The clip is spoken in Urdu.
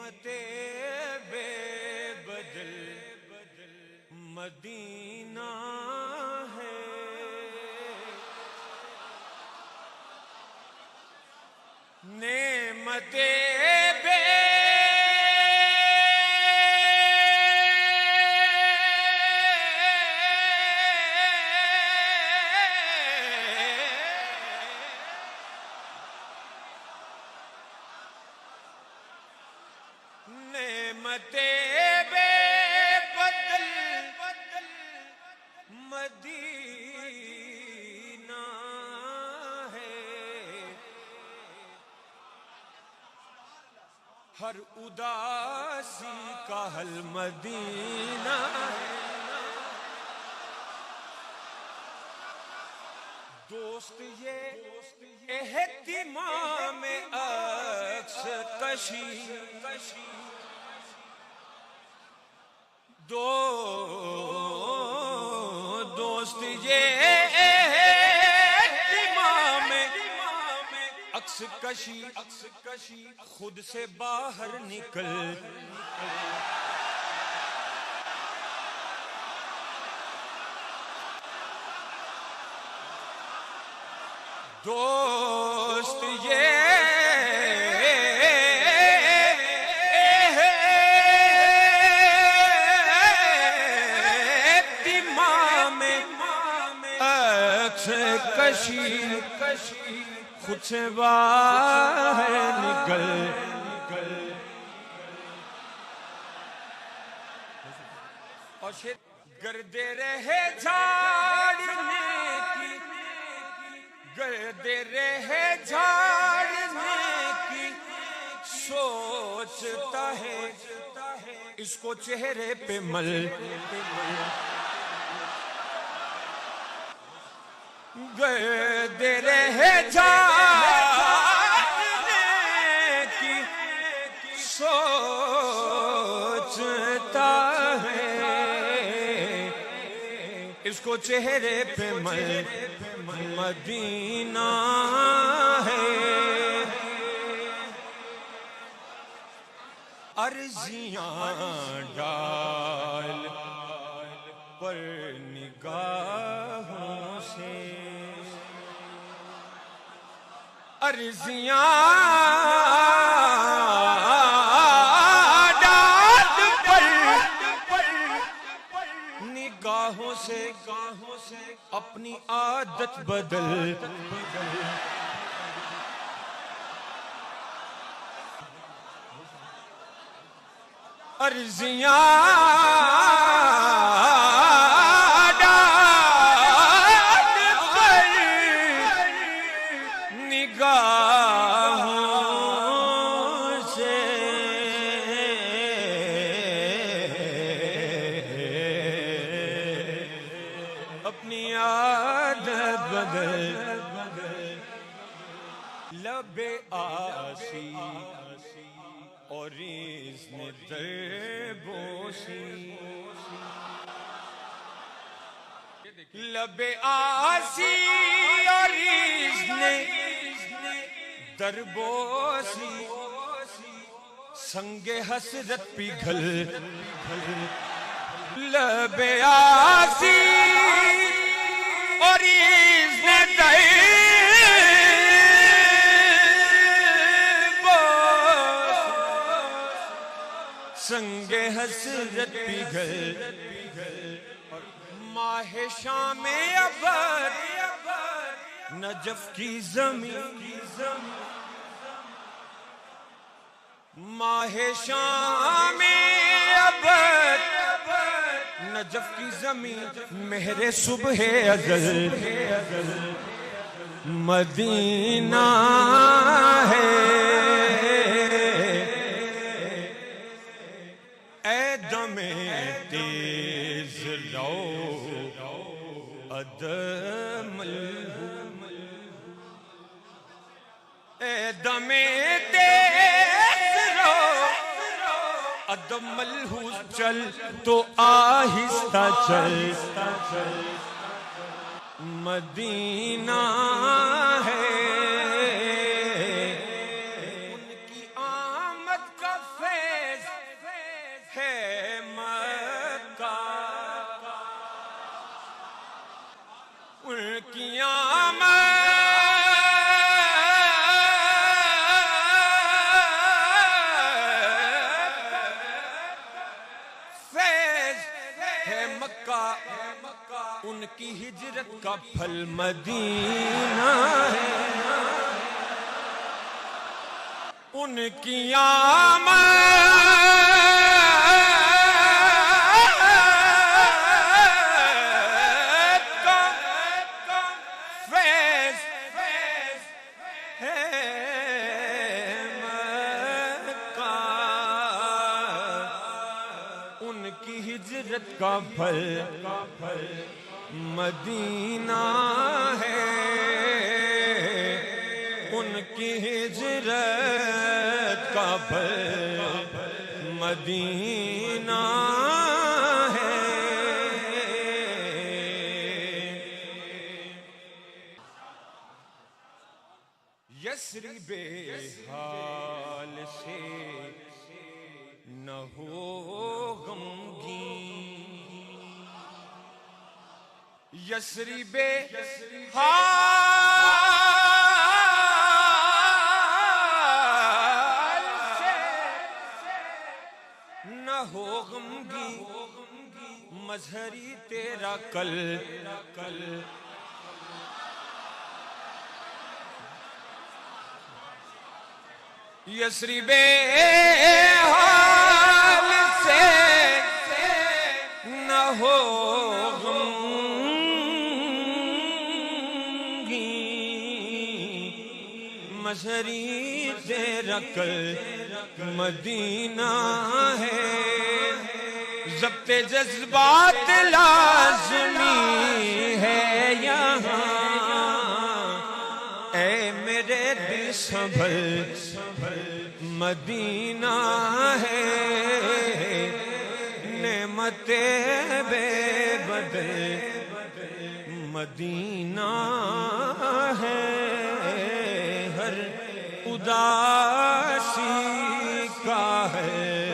نعمت بے بدل مدینہ ہے، نعمت بے نعمت بے بدل مدینہ ہے، ہر اداسی کا حل مدینہ ہے، دوست یہ اہتمام عکس کشی، دوست یہ اہتمام عکس کشی، خود سے باہر نکل دوست یہ اہتمام عکس کشی، خود سے باہر نکل اور گردے رہے جھاڑنے کی، گردے رہے جھاڑنے کی سوچتا ہے، اس کو چہرے پہ مل گردے رہے جھاڑنے کی سوچتا ہے، اس کو چہرے پہ مل مدینہ ہے، عرضیاں ڈال پر نگاہوں سے، عرضیاں ڈال پر نگاہوں سے، اپنی عادت بدل عرضیاں ڈال پر نگاہوں سے، اپنی عادت بدل لب آسی اور اذن دربوسی، لب آسی اور اذن دربوسی، سنگ حسرت پگھل لب آسی اور اذن سنگ حسرت پگھل، ماہ شام ابد نجف کی زمین، ماہ شام ابد نجف کی زمین، مہر صبح ازل مدینہ ہے، تیز رو ادم اے دم تیز رو ادم ملحوظ، چل تو آہستہ چل مدینہ ہے، ان کی آمد کا فیض کی ہجرت کا پھل مدینہ ہے، ان کی آمد کا فیض ہے مکہ، ان کی ہجرت کا پھل مدینہ ہے، ان کی ہجرت کا پھل مدینہ ہے۔ یثرب حال سے نہ ہو غمگین، یثرب حال سے نہ ہو غمگین، مظہری تیرا کل یثرب حال سے نہ ہو غمگین، مظہری تیرا کل مدینہ ہے، ضبط جذبات لازمی ہے یہاں، اے میرے دل سنبھل مدینہ ہے، نعمت بے بدل مدینہ ہے، ہر اداسی کا ہے